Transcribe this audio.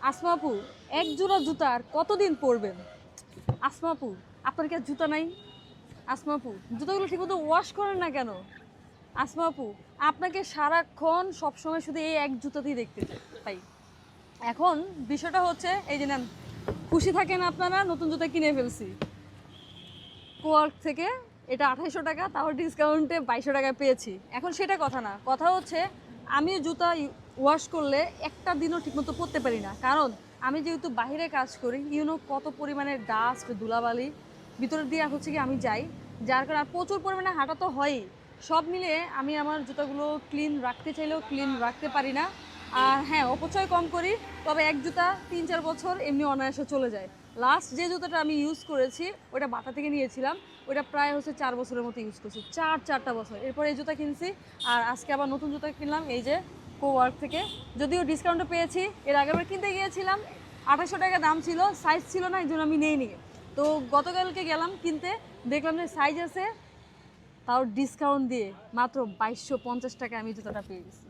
আসমা আপু, এক জোড়া জুতা আর কতদিন পরবেন? আসমা আপু, আপনার কি আর জুতা নাই? আসমা আপু, জুতাগুলো ঠিকমতো ওয়াশ করেন না কেন? আসমা আপু, আপনাকে সারাক্ষণ সবসময় শুধু এই এক জুতাতেই দেখতে পাই। এখন বিষয়টা হচ্ছে এই যে নেন, খুশি থাকেন আপনারা, নতুন জুতা কিনে ফেলছি কোয়ার্ক থেকে। এটা 2800 টাকা, তাও ডিসকাউন্টে 2200 টাকায় পেয়েছি। এখন সেটা কথা না, কথা হচ্ছে আমি জুতা ওয়াশ করলে একটা দিনও ঠিকমতো পরতে পারি না, কারণ আমি যেহেতু বাইরে কাজ করি, কত পরিমাণে ডাস্ট ধুলাবালি ভিতর দিয়ে হচ্ছে কি আমি যাই, যার কারণে আর প্রচুর পরিমাণে হাঁটা তো হয়ই। সব মিলিয়ে আমি আমার জুতাগুলো ক্লিন রাখতে চাইলেও ক্লিন রাখতে পারি না। আর হ্যাঁ, অপচয় কম করি, তবে এক জুতা 3-4 বছর এমনি অনায়াসে চলে যায়। লাস্ট যে জুতাটা আমি ইউজ করেছি ওটা বাটা থেকে নিয়েছিলাম, ওটা প্রায় হচ্ছে 4 বছরের মতো ইউজ করছি, 4-4টা বছর। এরপর এই জুতা কিনছি, আর আজকে আবার নতুন জুতা কিনলাম এই যে কোওয়ার্ক থেকে। যদিও ডিসকাউন্টে পেয়েছি, এর আগেবার কিনতে গিয়েছিলাম 2800 টাকা দাম ছিল, সাইজ ছিল না, এই জন্য আমি নিই। তো গতকালকে গেলাম কিনতে, দেখলাম যে সাইজ আছে, তাও ডিসকাউন্ট দিয়ে মাত্র 2250 টাকায় আমি জুতাটা পেয়ে গেছি।